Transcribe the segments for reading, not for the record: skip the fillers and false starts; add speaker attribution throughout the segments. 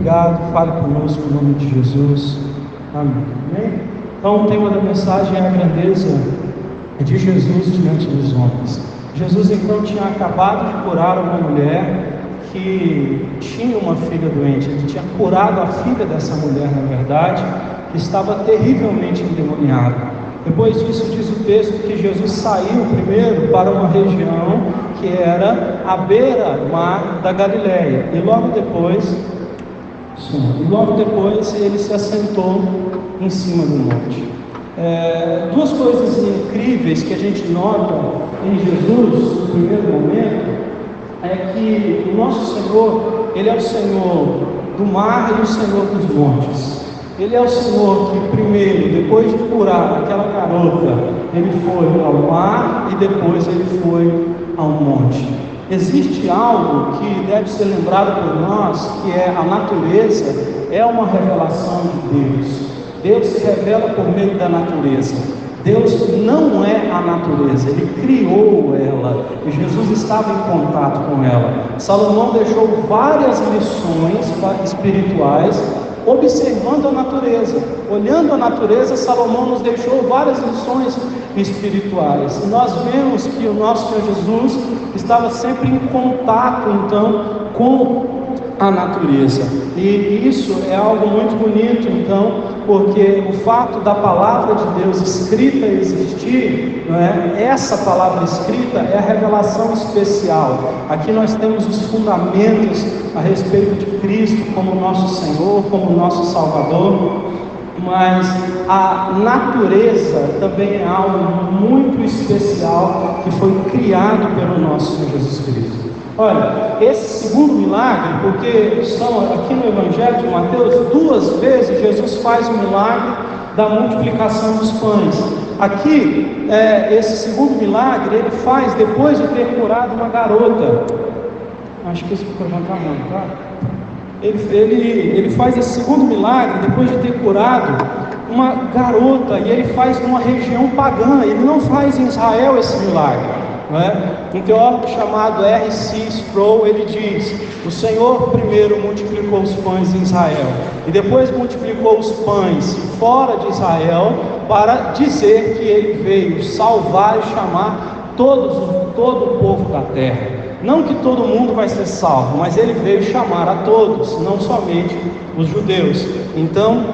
Speaker 1: obrigado, fale conosco em nome de Jesus. Amém. Então o tema da mensagem é a grandeza de Jesus diante dos homens. Jesus então tinha acabado de curar uma mulher que tinha uma filha doente. Ele tinha curado a filha dessa mulher, na verdade, que estava terrivelmente endemoniada. Depois disso, diz o texto que Jesus saiu primeiro para uma região que era à beira-mar da Galileia, e logo depois ele se assentou em cima do monte. Duas coisas incríveis que a gente nota em Jesus no primeiro momento é que o nosso Senhor, Ele é o Senhor do mar e o Senhor dos montes. Ele é o Senhor que primeiro, depois de curar aquela garota, Ele foi ao mar e depois Ele foi ao monte. Existe algo que deve ser lembrado por nós, que é a natureza, é uma revelação de Deus. Deus se revela por meio da natureza. Deus não é a natureza, Ele criou ela, e Jesus estava em contato com ela. Salomão deixou várias lições espirituais observando a natureza. Olhando a natureza, Salomão nos deixou várias lições espirituais. E nós vemos que o nosso Senhor Jesus estava sempre em contato, então, com a natureza. E isso é algo muito bonito, então, porque o fato da palavra de Deus escrita existir, não é? Essa palavra escrita é a revelação especial. Aqui nós temos os fundamentos a respeito de Cristo como nosso Senhor, como nosso Salvador, mas a natureza também é algo muito especial que foi criado pelo nosso Senhor Jesus Cristo. Olha, esse segundo milagre, porque estão aqui no Evangelho de Mateus, 2 vezes Jesus faz o milagre da multiplicação dos pães. Aqui, esse segundo milagre, ele faz depois de ter curado uma garota. Acho que isso ficou levantar a mão, tá? Ele faz esse segundo milagre depois de ter curado uma garota, e ele faz numa região pagã. Ele não faz em Israel esse milagre. Um teólogo chamado R.C. Sproul, ele diz: o Senhor primeiro multiplicou os pães em Israel e depois multiplicou os pães fora de Israel, para dizer que ele veio salvar e chamar todo o povo da terra. Não que todo mundo vai ser salvo, mas ele veio chamar a todos, não somente os judeus. Então,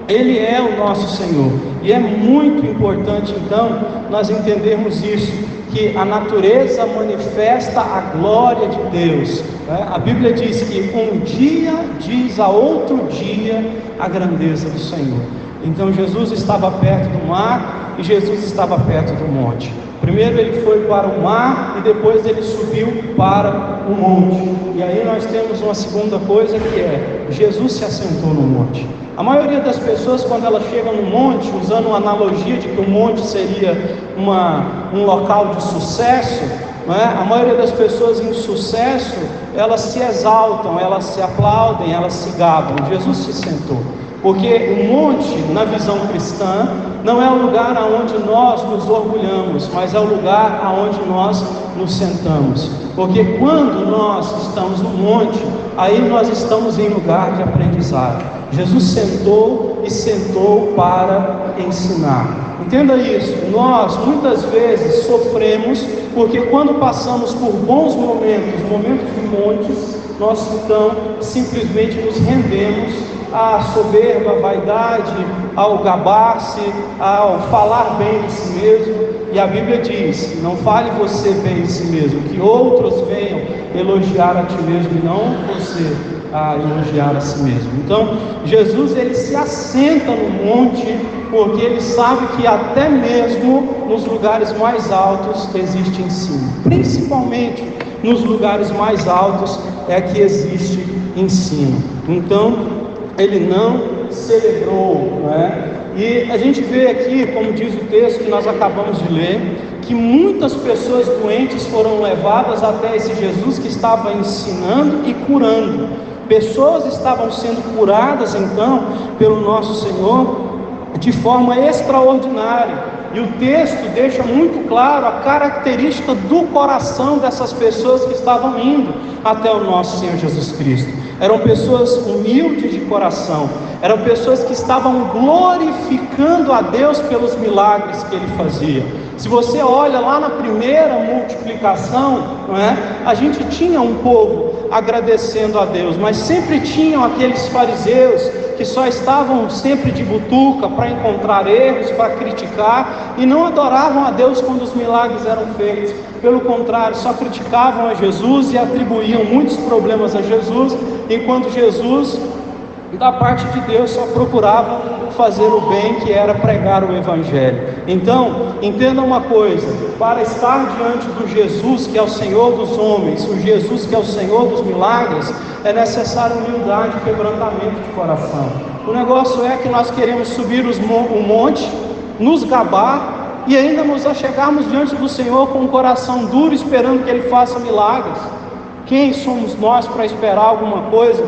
Speaker 1: Ele é o nosso Senhor, e é muito importante então nós entendermos isso, que a natureza manifesta a glória de Deus, né? A Bíblia diz que um dia diz a outro dia a grandeza do Senhor. Então Jesus estava perto do mar e Jesus estava perto do monte. Primeiro ele foi para o mar e depois ele subiu para o monte. E aí nós temos uma segunda coisa, que é: Jesus se assentou no monte. A maioria das pessoas, quando elas chegam no monte, usando uma analogia de que o monte seria um local de sucesso, não é? A maioria das pessoas em sucesso, elas se exaltam, elas se aplaudem, elas se gabam. Jesus se sentou, porque o monte, na visão cristã, não é o lugar aonde nós nos orgulhamos, mas é o lugar aonde nós nos sentamos. Porque quando nós estamos no monte, aí nós estamos em lugar de aprendizado. Jesus sentou e sentou para ensinar. Entenda isso. Nós muitas vezes sofremos porque quando passamos por bons momentos de montes, nós então simplesmente nos rendemos à soberba, à vaidade, ao gabar-se, ao falar bem de si mesmo. E a Bíblia diz: não fale você bem de si mesmo, que outros venham elogiar a ti mesmo e não você a elogiar a si mesmo. Então Jesus, ele se assenta no monte porque ele sabe que até mesmo nos lugares mais altos existe ensino. Principalmente nos lugares mais altos é que existe ensino. Então ele não celebrou, né? E a gente vê aqui, como diz o texto que nós acabamos de ler, que muitas pessoas doentes foram levadas até esse Jesus que estava ensinando e curando. Pessoas estavam sendo curadas então pelo nosso Senhor de forma extraordinária. E o texto deixa muito claro a característica do coração dessas pessoas que estavam indo até o nosso Senhor Jesus Cristo. eram pessoas humildes de coração, eram pessoas que estavam glorificando a Deus pelos milagres que ele fazia. Se você olha lá na primeira multiplicação, não é? A gente tinha um povo agradecendo a Deus, mas sempre tinham aqueles fariseus que só estavam sempre de butuca para encontrar erros, para criticar, e não adoravam a Deus quando os milagres eram feitos. Pelo contrário, só criticavam a Jesus e atribuíam muitos problemas a Jesus, enquanto Jesus, da parte de Deus, só procurava fazer o bem, que era pregar o Evangelho. Então, entenda uma coisa: para estar diante do Jesus que é o Senhor dos homens, o Jesus que é o Senhor dos milagres, é necessário humildade e quebrantamento de coração. O negócio é que nós queremos subir o monte, nos gabar e ainda nos achegarmos diante do Senhor com um coração duro, esperando que Ele faça milagres. Quem somos nós para esperar alguma coisa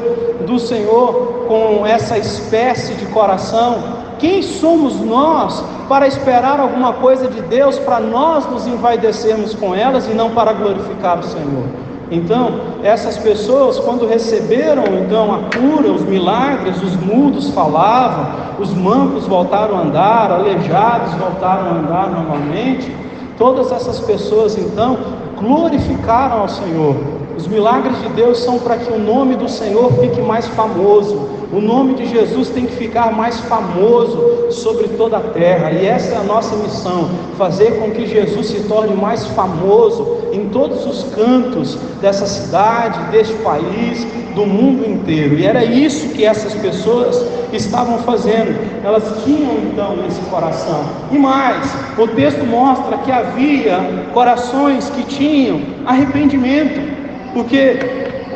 Speaker 1: do Senhor com essa espécie de coração? Quem somos nós para esperar alguma coisa de Deus, para nós nos envaidecermos com elas e não para glorificar o Senhor? Então, essas pessoas, quando receberam então a cura, os milagres, os mudos falavam, os mancos voltaram a andar, aleijados voltaram a andar normalmente, todas essas pessoas então glorificaram ao Senhor. Os milagres de Deus são para que o nome do Senhor fique mais famoso. O nome de Jesus tem que ficar mais famoso sobre toda a terra. E essa é a nossa missão: fazer com que Jesus se torne mais famoso em todos os cantos dessa cidade, deste país, do mundo inteiro. E era isso que essas pessoas estavam fazendo. Elas tinham então esse coração. E mais, o texto mostra que havia corações que tinham arrependimento. Porque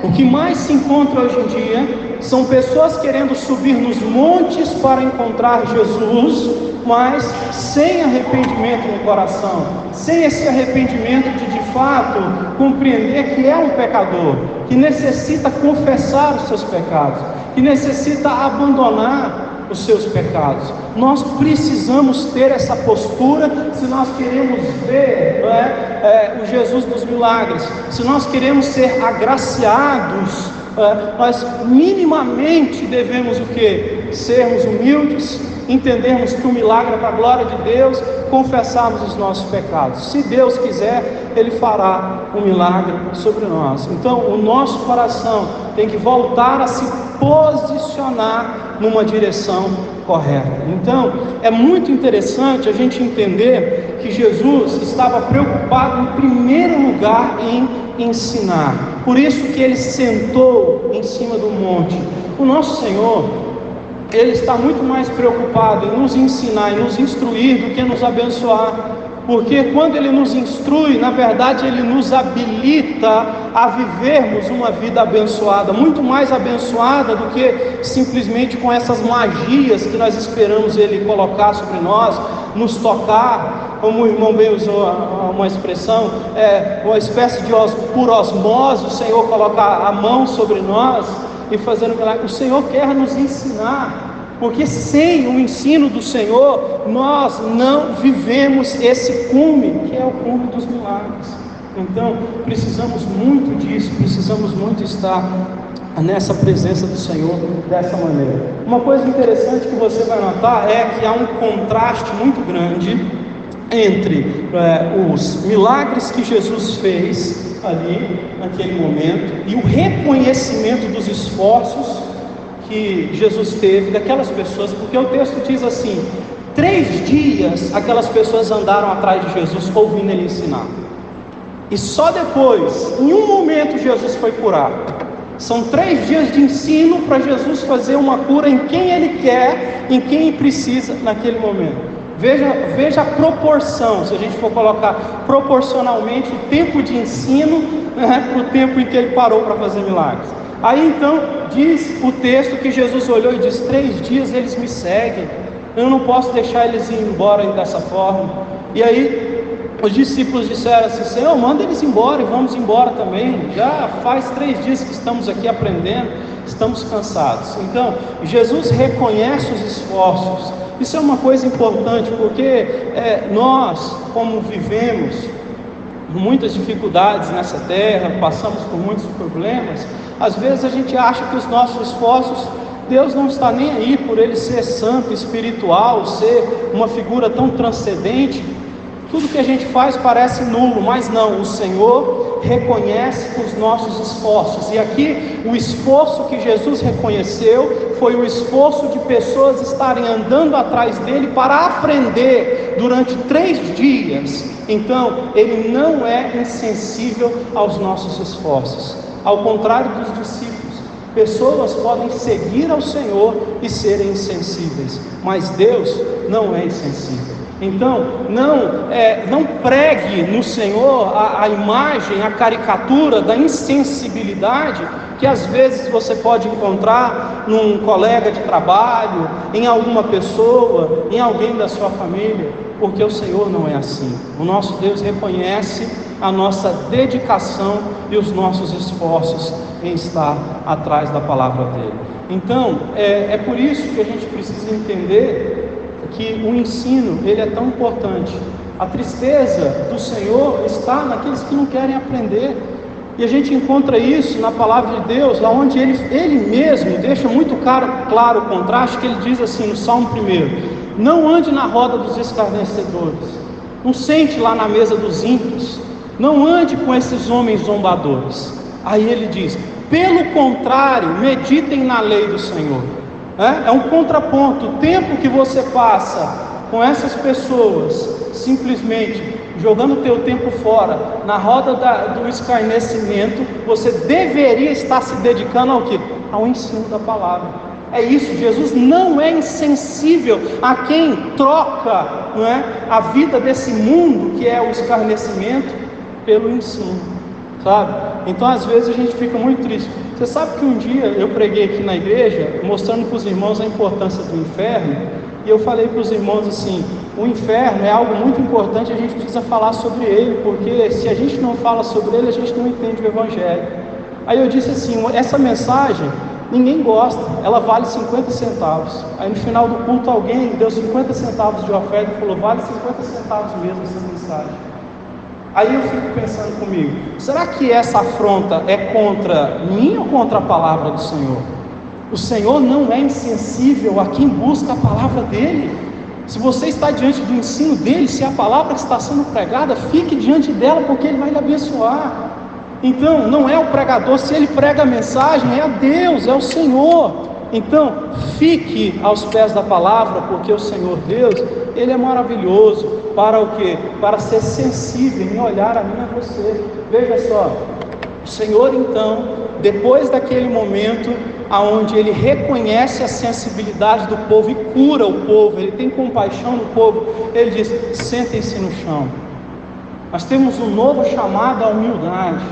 Speaker 1: o que mais se encontra hoje em dia são pessoas querendo subir nos montes para encontrar Jesus, mas sem arrependimento no coração, sem esse arrependimento de fato compreender que é um pecador, que necessita confessar os seus pecados, que necessita abandonar os seus pecados. Nós precisamos ter essa postura se nós queremos ver o Jesus dos milagres, se nós queremos ser agraciados. Nós minimamente devemos o quê? Sermos humildes, entendermos que o milagre é para a glória de Deus, confessarmos os nossos pecados. Se Deus quiser, Ele fará um milagre sobre nós. Então o nosso coração tem que voltar a se posicionar numa direção correta. Então é muito interessante a gente entender que Jesus estava preocupado em primeiro lugar em ensinar. Por isso que Ele sentou em cima do monte. O nosso Senhor, Ele está muito mais preocupado em nos ensinar, em nos instruir, do que nos abençoar. Porque quando Ele nos instrui, na verdade Ele nos habilita a vivermos uma vida abençoada, muito mais abençoada do que simplesmente com essas magias que nós esperamos Ele colocar sobre nós, nos tocar, como o irmão bem usou uma expressão, uma espécie de por osmose, o Senhor colocar a mão sobre nós e fazer um milagre. O Senhor quer nos ensinar, porque sem o ensino do Senhor, nós não vivemos esse cume, que é o cume dos milagres. Então, precisamos muito disso, precisamos muito estar nessa presença do Senhor dessa maneira. Uma coisa interessante que você vai notar é que há um contraste muito grande entre os milagres que Jesus fez ali, naquele momento, e o reconhecimento dos esforços que Jesus teve daquelas pessoas, porque o texto diz assim: 3 dias aquelas pessoas andaram atrás de Jesus ouvindo Ele ensinar, e só depois, em um momento, Jesus foi curar. São 3 dias de ensino para Jesus fazer uma cura em quem Ele quer, em quem precisa naquele momento. Veja a proporção, se a gente for colocar proporcionalmente o tempo de ensino para o tempo em que Ele parou para fazer milagres. Aí então diz o texto que Jesus olhou e disse: 3 dias eles me seguem, eu não posso deixar eles ir embora dessa forma. E aí os discípulos disseram assim: Senhor, manda eles embora e vamos embora também, já faz 3 dias que estamos aqui aprendendo, estamos cansados. Então Jesus reconhece os esforços. Isso é uma coisa importante, porque nós, como vivemos muitas dificuldades nessa terra, passamos por muitos problemas, às vezes a gente acha que os nossos esforços, Deus não está nem aí por ele ser santo, espiritual, ser uma figura tão transcendente. Tudo que a gente faz parece nulo, mas não, o Senhor reconhece os nossos esforços. E aqui o esforço que Jesus reconheceu foi o esforço de pessoas estarem andando atrás dele para aprender durante 3 dias. Então, ele não é insensível aos nossos esforços. Ao contrário dos discípulos, pessoas podem seguir ao Senhor e serem insensíveis, mas Deus não é insensível. Então, não pregue no Senhor a imagem, a caricatura da insensibilidade que às vezes você pode encontrar num colega de trabalho, em alguma pessoa, em alguém da sua família, porque o Senhor não é assim. O nosso Deus reconhece a nossa dedicação e os nossos esforços em estar atrás da palavra dele. Então, é por isso que a gente precisa entender que o ensino, ele é tão importante. A tristeza do Senhor está naqueles que não querem aprender, e a gente encontra isso na palavra de Deus, onde ele mesmo deixa muito claro o contraste, que ele diz assim no Salmo 1: não ande na roda dos escarnecedores, não sente lá na mesa dos ímpios, não ande com esses homens zombadores. Aí ele diz: pelo contrário, meditem na lei do Senhor. É um contraponto. O tempo que você passa com essas pessoas, simplesmente jogando o teu tempo fora, na roda do escarnecimento, você deveria estar se dedicando ao quê? Ao ensino da palavra. É isso, Jesus não é insensível a quem troca, a vida desse mundo, que é o escarnecimento, pelo ensino, sabe? Então às vezes a gente fica muito triste. Você sabe que um dia eu preguei aqui na igreja, mostrando para os irmãos a importância do inferno, e eu falei para os irmãos assim: o inferno é algo muito importante, a gente precisa falar sobre ele, porque se a gente não fala sobre ele, a gente não entende o Evangelho. Aí eu disse assim: essa mensagem ninguém gosta, ela vale 50 centavos. Aí no final do culto alguém deu 50 centavos de oferta e falou: vale 50 centavos mesmo essa mensagem. Aí eu fico pensando comigo: será que essa afronta é contra mim ou contra a palavra do Senhor? O Senhor não é insensível a quem busca a palavra dele. Se você está diante do ensino dele, se a palavra que está sendo pregada, fique diante dela, porque ele vai lhe abençoar. Então não é o pregador, se ele prega a mensagem, é a Deus, é o Senhor. Então fique aos pés da palavra, porque o Senhor Deus, ele é maravilhoso. Para o quê? Para ser sensível em olhar a mim e a você. Veja só, o Senhor então, depois daquele momento aonde ele reconhece a sensibilidade do povo e cura o povo, ele tem compaixão do povo, ele diz: sentem-se no chão. Nós temos um novo chamado à humildade,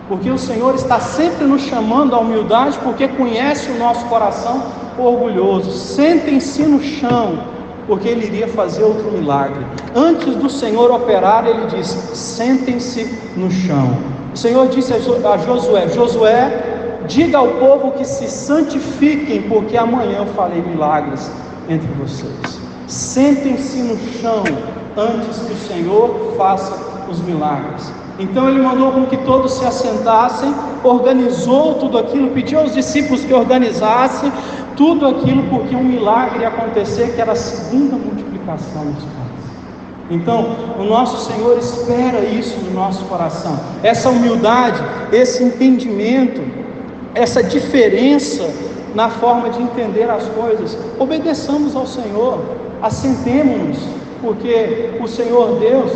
Speaker 1: porque o Senhor está sempre nos chamando à humildade, porque conhece o nosso coração orgulhoso. Sentem-se no chão, porque ele iria fazer outro milagre. Antes do Senhor operar, ele diz: sentem-se no chão. O Senhor disse a Josué: Josué, diga ao povo que se santifiquem, porque amanhã eu farei milagres entre vocês. Sentem-se no chão antes que o Senhor faça os milagres. Então ele mandou com que todos se assentassem, organizou tudo aquilo, pediu aos discípulos que organizassem tudo aquilo, porque um milagre ia acontecer, que era a segunda multiplicação dos pães. Então o nosso Senhor espera isso no nosso coração, essa humildade, esse entendimento, essa diferença na forma de entender as coisas. Obedeçamos ao Senhor, assentemo-nos, porque o Senhor Deus,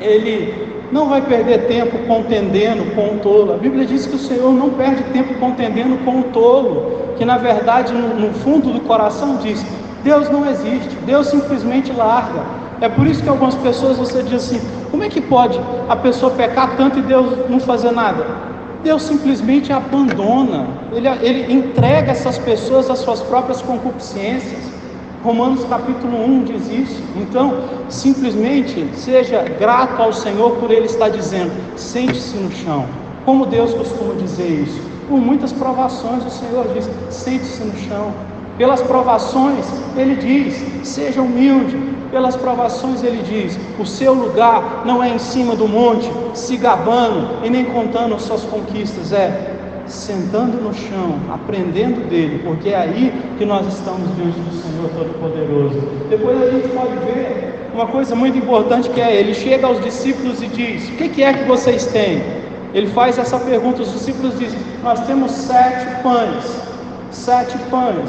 Speaker 1: ele não vai perder tempo contendendo com o tolo. A Bíblia diz que o Senhor não perde tempo contendendo com o tolo, que na verdade no fundo do coração diz: Deus não existe, Deus simplesmente larga. É por isso que algumas pessoas você diz assim: como é que pode a pessoa pecar tanto e Deus não fazer nada? Deus simplesmente abandona, ele entrega essas pessoas às suas próprias concupiscências. Romanos capítulo 1 diz isso. Então simplesmente seja grato ao Senhor por ele estar dizendo: sente-se no chão. Como Deus costuma dizer isso? Por muitas provações o Senhor diz: sente-se no chão. Pelas provações, ele diz, seja humilde. Pelas provações ele diz, o seu lugar não é em cima do monte, se gabando e nem contando as suas conquistas, é sentando no chão, aprendendo dele, porque é aí que nós estamos diante do Senhor Todo-Poderoso. Depois a gente pode ver uma coisa muito importante, que é, ele chega aos discípulos e diz, o que é que vocês têm? Ele faz essa pergunta, os discípulos dizem, nós temos 7 pães, 7 pães.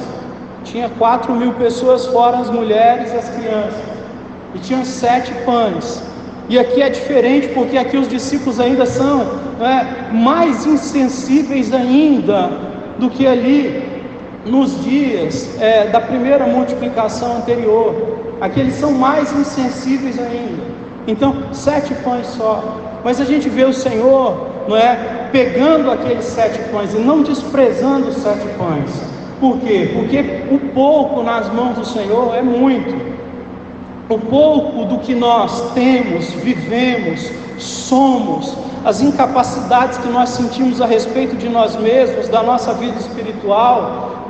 Speaker 1: Tinha 4.000 pessoas, fora as mulheres e as crianças, e tinha 7 pães. E aqui é diferente, porque aqui os discípulos ainda são mais insensíveis ainda do que ali nos dias da primeira multiplicação anterior. Aqui eles são mais insensíveis ainda. Então 7 pães só, mas a gente vê o Senhor pegando aqueles 7 pães e não desprezando os 7 pães. Por quê? Porque o pouco nas mãos do Senhor é muito. O pouco do que nós temos, vivemos, somos, as incapacidades que nós sentimos a respeito de nós mesmos, da nossa vida espiritual,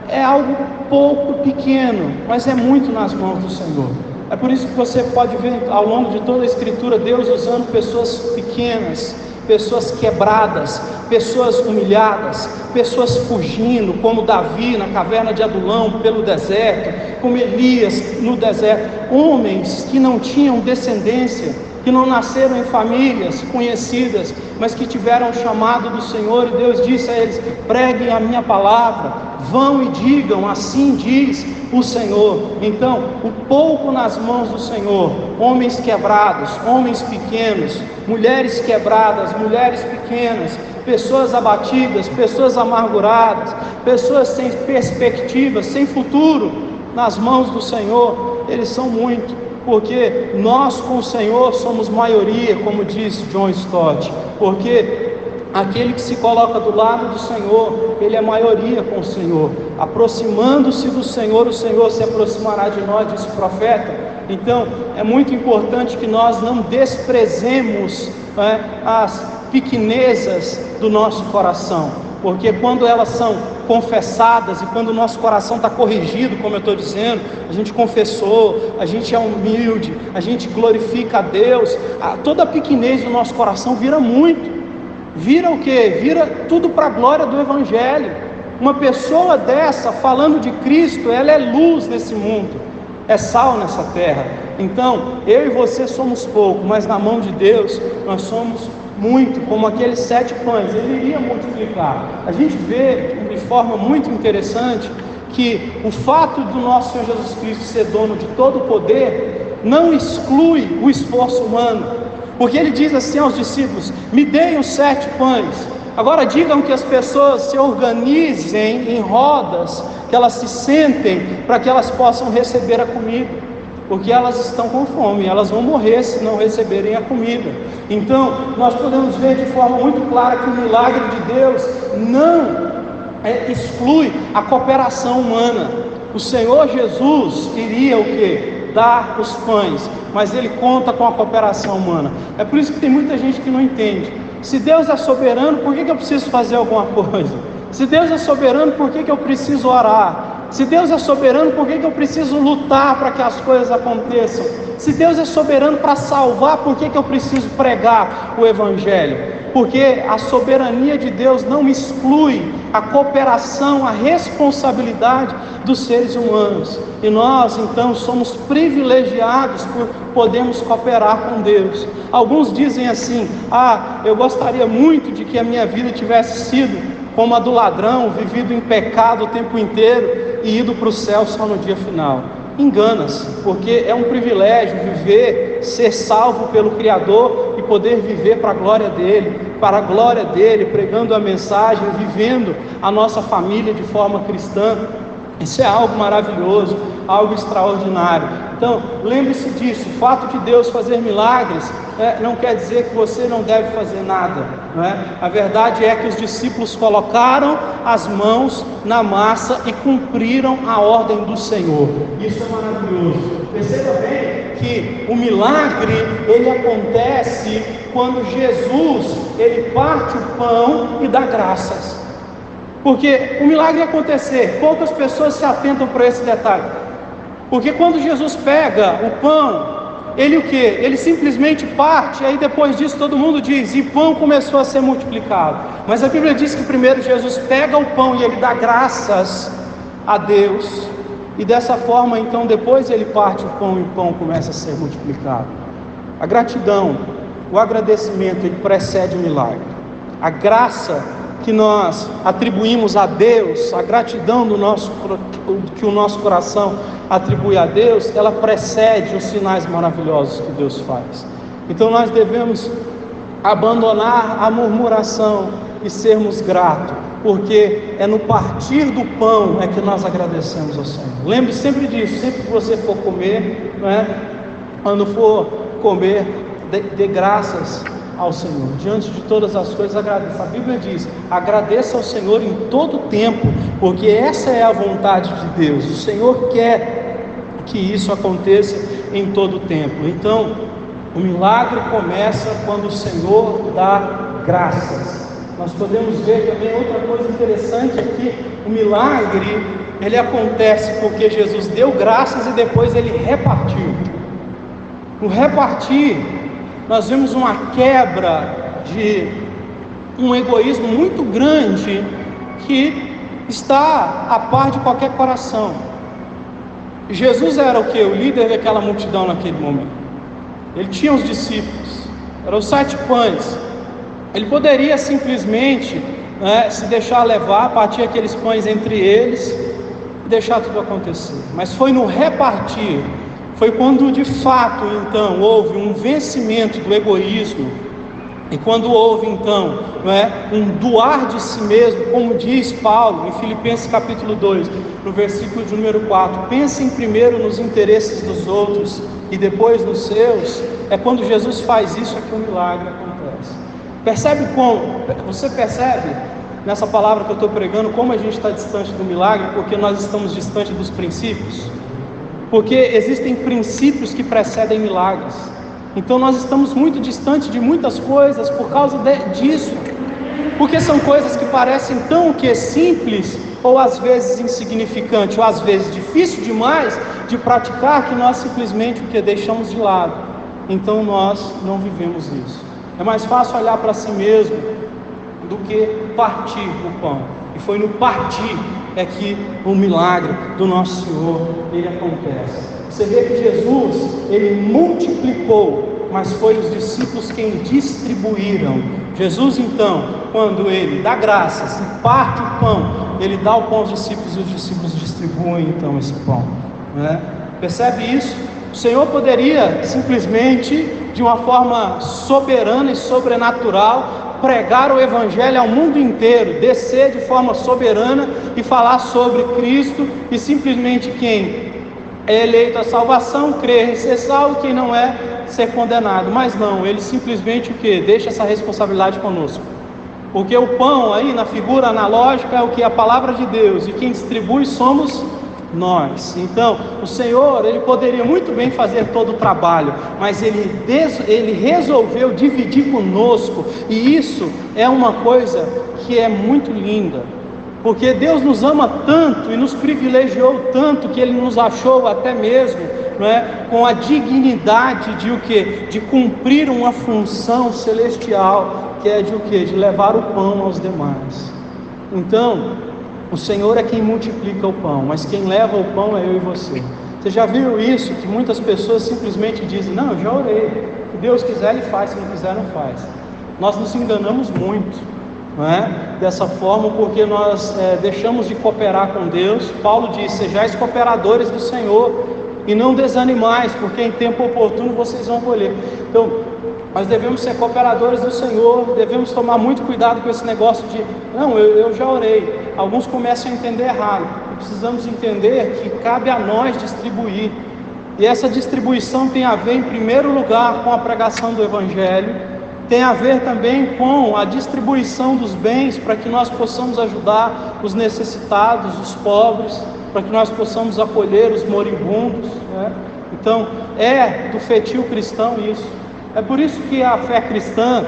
Speaker 1: é algo pouco pequeno, mas é muito nas mãos do Senhor. É por isso que você pode ver ao longo de toda a Escritura, Deus usando pessoas pequenas, pessoas quebradas, pessoas humilhadas, pessoas fugindo, como Davi na caverna de Adulão pelo deserto, como Elias no deserto, homens que não tinham descendência, que não nasceram em famílias conhecidas, mas que tiveram o chamado do Senhor, e Deus disse a eles, preguem a minha palavra, vão e digam, assim diz o Senhor. Então, o pouco nas mãos do Senhor, homens quebrados, homens pequenos, mulheres quebradas, mulheres pequenas, pessoas abatidas, pessoas amarguradas, pessoas sem perspectivas, sem futuro, nas mãos do Senhor, eles são muito, porque nós com o Senhor somos maioria, como diz John Stott, porque aquele que se coloca do lado do Senhor, ele é maioria com o Senhor. Aproximando-se do Senhor, o Senhor se aproximará de nós, disse o profeta. Então, é muito importante que nós não desprezemos as pequenezas do nosso coração, porque quando elas são confessadas e quando o nosso coração está corrigido, como eu estou dizendo, a gente confessou, a gente é humilde, a gente glorifica a Deus, toda a pequenez do nosso coração vira muito. Vira o quê? Vira tudo para a glória do Evangelho. Uma pessoa dessa, falando de Cristo, ela é luz nesse mundo, é sal nessa terra. Então, eu e você somos pouco, mas na mão de Deus, nós somos muito, como aqueles 7 pães, ele iria multiplicar. A gente vê de forma muito interessante, que o fato do nosso Senhor Jesus Cristo ser dono de todo o poder, não exclui o esforço humano, porque ele diz assim aos discípulos, me deem os 7 pães, agora digam que as pessoas se organizem em rodas, que elas se sentem, para que elas possam receber a comida, porque elas estão com fome, elas vão morrer se não receberem a comida. Então, nós podemos ver de forma muito clara que o milagre de Deus não exclui a cooperação humana. O Senhor Jesus queria o quê? Dar os pães, mas Ele conta com a cooperação humana. É por isso que tem muita gente que não entende. Se Deus é soberano, por que eu preciso fazer alguma coisa? Se Deus é soberano, por que eu preciso orar? Se Deus é soberano, por que eu preciso lutar para que as coisas aconteçam? Se Deus é soberano para salvar, por que eu preciso pregar o Evangelho? Porque a soberania de Deus não exclui a cooperação, a responsabilidade dos seres humanos. E nós, então, somos privilegiados por podermos cooperar com Deus. Alguns dizem assim, eu gostaria muito de que a minha vida tivesse sido como a do ladrão, vivido em pecado o tempo inteiro e ido para o céu só no dia final. Engana-se, porque é um privilégio viver, ser salvo pelo Criador e poder viver para a glória dele, pregando a mensagem, vivendo a nossa família de forma cristã. Isso é algo maravilhoso, algo extraordinário. Então, lembre-se disso, o fato de Deus fazer milagres não quer dizer que você não deve fazer nada, não é? A verdade é que os discípulos colocaram as mãos na massa e cumpriram a ordem do Senhor. Isso é maravilhoso. Perceba bem que o milagre, ele acontece quando Jesus, ele parte o pão e dá graças. Porque o milagre ia acontecer, poucas pessoas se atentam para esse detalhe. Porque quando Jesus pega o pão, ele o quê? Ele simplesmente parte, aí depois disso todo mundo diz, e pão começou a ser multiplicado. Mas a Bíblia diz que primeiro Jesus pega o pão e ele dá graças a Deus, e dessa forma então depois ele parte o pão e o pão começa a ser multiplicado. A gratidão, o agradecimento, ele precede o milagre. A graça que nós atribuímos a Deus, a gratidão que o nosso coração atribui a Deus, ela precede os sinais maravilhosos que Deus faz. Então nós devemos abandonar a murmuração e sermos gratos, porque é no partir do pão é que nós agradecemos ao Senhor. Lembre sempre disso, sempre que você for comer, quando for comer, dê graças ao Senhor, diante de todas as coisas agradeça. A Bíblia diz, agradeça ao Senhor em todo o tempo, porque essa é a vontade de Deus. O Senhor quer que isso aconteça em todo o tempo. Então, o milagre começa quando o Senhor dá graças. Nós podemos ver também outra coisa interessante aqui, o milagre, ele acontece porque Jesus deu graças e depois ele repartiu. No repartir, nós vemos uma quebra de um egoísmo muito grande que está a par de qualquer coração. Jesus era o que? O líder daquela multidão naquele momento. Ele tinha os discípulos, eram os 7 pães. Ele poderia simplesmente se deixar levar, partir aqueles pães entre eles e deixar tudo acontecer. Mas foi no repartir, foi quando de fato então houve um vencimento do egoísmo, e quando houve então um doar de si mesmo, como diz Paulo em Filipenses capítulo 2, no versículo de número 4, pensem primeiro nos interesses dos outros e depois nos seus. É quando Jesus faz isso que o milagre acontece. Você percebe nessa palavra que eu estou pregando como a gente está distante do milagre? Porque nós estamos distante dos princípios. Porque existem princípios que precedem milagres. Então nós estamos muito distantes de muitas coisas por causa disso. Porque são coisas que parecem tão simples, ou às vezes insignificante, ou às vezes difícil demais de praticar, que nós simplesmente deixamos de lado. Então nós não vivemos isso. É mais fácil olhar para si mesmo do que partir o pão. E foi no partir que o milagre do nosso Senhor ele acontece. Você vê que Jesus ele multiplicou, mas foi os discípulos quem distribuíram. Jesus então, quando ele dá graças e parte o pão, ele dá o pão aos discípulos e os discípulos distribuem então esse pão. Percebe isso? O Senhor poderia simplesmente, de uma forma soberana e sobrenatural, pregar o Evangelho ao mundo inteiro, descer de forma soberana e falar sobre Cristo, e simplesmente quem é eleito a salvação, crer e ser salvo, quem não é, ser condenado. Mas não, ele simplesmente deixa essa responsabilidade conosco. Porque o pão aí, na figura analógica, é o que? A palavra de Deus, e quem distribui somos nós. Então, o Senhor, ele poderia muito bem fazer todo o trabalho, mas ele resolveu dividir conosco, e isso é uma coisa que é muito linda, porque Deus nos ama tanto e nos privilegiou tanto, que ele nos achou até mesmo com a dignidade de cumprir uma função celestial, que é de levar o pão aos demais. Então, o Senhor é quem multiplica o pão, mas quem leva o pão é eu e você. Você já viu isso? Que muitas pessoas simplesmente dizem, não, eu já orei, se Deus quiser ele faz, se não quiser não faz. Nós nos enganamos muito, dessa forma, porque nós deixamos de cooperar com Deus. Paulo diz, sejais cooperadores do Senhor e não desanimais, porque em tempo oportuno vocês vão colher. Então, nós devemos ser cooperadores do Senhor, devemos tomar muito cuidado com esse negócio de, não, eu já orei. Alguns começam a entender errado, e precisamos entender que cabe a nós distribuir, e essa distribuição tem a ver em primeiro lugar com a pregação do Evangelho, tem a ver também com a distribuição dos bens, para que nós possamos ajudar os necessitados, os pobres, para que nós possamos acolher os moribundos, Então, é do feitio cristão isso. É por isso que a fé cristã,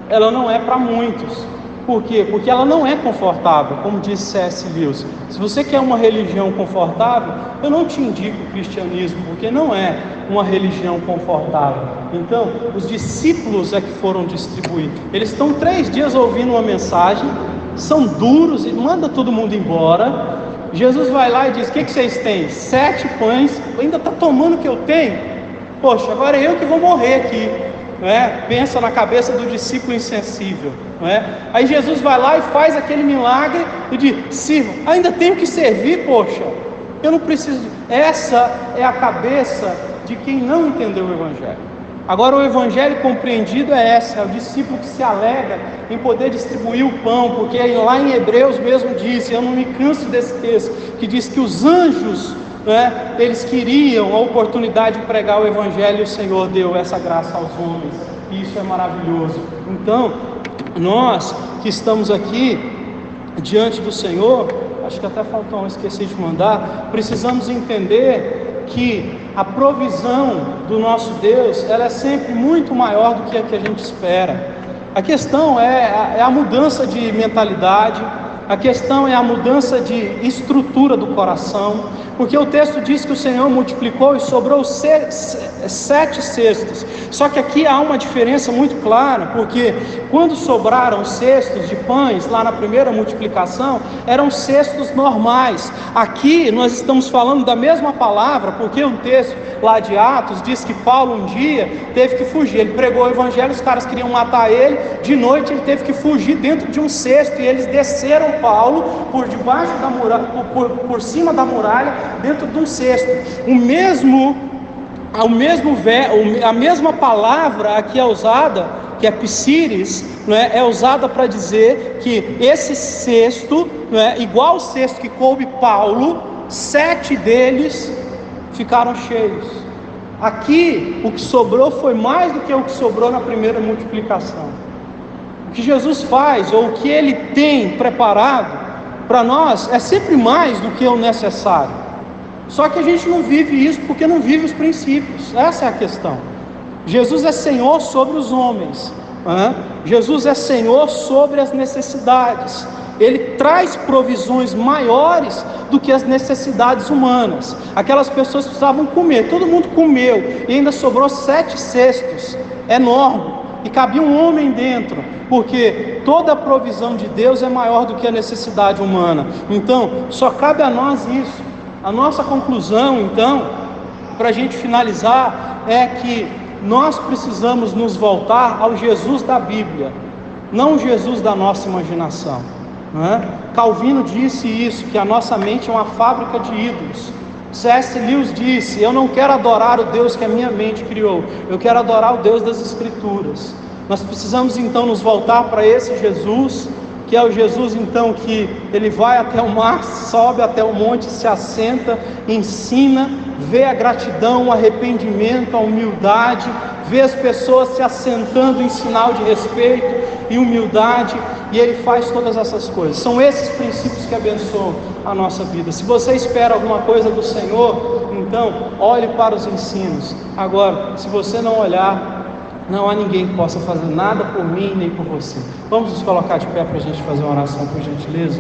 Speaker 1: ela não é para muitos, Por quê? Porque ela não é confortável, como disse C.S. Lewis. Se você quer uma religião confortável, eu não te indico o cristianismo, porque não é uma religião confortável. Então, os discípulos é que foram distribuir. Eles estão 3 dias ouvindo uma mensagem, são duros e manda todo mundo embora. Jesus vai lá e diz: o que vocês têm? 7 pães, ainda está tomando o que eu tenho? Poxa, agora é eu que vou morrer aqui. Não é? Pensa na cabeça do discípulo insensível, não é? Aí Jesus vai lá e faz aquele milagre e diz: sirva, ainda tenho que servir, poxa, eu não preciso. Essa é a cabeça de quem não entendeu o Evangelho. Agora, o Evangelho compreendido é essa, é o discípulo que se alegra em poder distribuir o pão, porque lá em Hebreus mesmo diz, eu não me canso desse texto, que diz que os anjos, né, eles queriam a oportunidade de pregar o Evangelho, e o Senhor deu essa graça aos homens, e isso é maravilhoso. Então, nós que estamos aqui diante do Senhor, acho que até faltou, esqueci de mandar, precisamos entender que a provisão do nosso Deus, ela é sempre muito maior do que a gente espera. A questão é a mudança de mentalidade, a questão é a mudança de estrutura do coração, porque o texto diz que o Senhor multiplicou e sobrou 7 cestos. Só que aqui há uma diferença muito clara, porque quando sobraram cestos de pães, lá na primeira multiplicação, eram cestos normais. Aqui nós estamos falando da mesma palavra, porque um texto lá de Atos diz que Paulo um dia teve que fugir. Ele pregou o Evangelho, os caras queriam matar ele, de noite ele teve que fugir dentro de um cesto, e eles desceram Paulo por debaixo da muralha, por cima da muralha, dentro de um cesto. A mesma palavra aqui é usada, que é psíris, né, é usada para dizer que esse cesto, né, igual o cesto que coube Paulo, 7 deles ficaram cheios. Aqui o que sobrou foi mais do que o que sobrou na primeira multiplicação. O que Jesus faz, ou o que Ele tem preparado para nós, é sempre mais do que o necessário. Só que a gente não vive isso porque não vive os princípios. Essa é a questão. Jesus é Senhor sobre os homens, Jesus é Senhor sobre as necessidades. Ele traz provisões maiores do que as necessidades humanas. Aquelas pessoas precisavam comer, todo mundo comeu, e ainda sobrou 7 cestos, enorme, e cabia um homem dentro, porque toda a provisão de Deus é maior do que a necessidade humana. Então, só cabe a nós isso. A nossa conclusão, então, para a gente finalizar, é que nós precisamos nos voltar ao Jesus da Bíblia, não o Jesus da nossa imaginação. Calvino disse isso, que a nossa mente é uma fábrica de ídolos. C.S. Lewis disse: eu não quero adorar o Deus que a minha mente criou, eu quero adorar o Deus das Escrituras. Nós precisamos então nos voltar para esse Jesus, que é o Jesus então que ele vai até o mar, sobe até o monte, se assenta, ensina, vê a gratidão, o arrependimento, a humildade, vê as pessoas se assentando em sinal de respeito e humildade, e ele faz todas essas coisas. São esses princípios que abençoam a nossa vida. Se você espera alguma coisa do Senhor, então olhe para os ensinos. Agora, se você não olhar, não há ninguém que possa fazer nada por mim nem por você. Vamos nos colocar de pé para a gente fazer uma oração, por gentileza.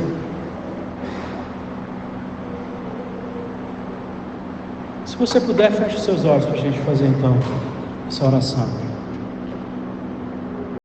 Speaker 1: Se você puder, feche seus olhos para a gente fazer então essa oração.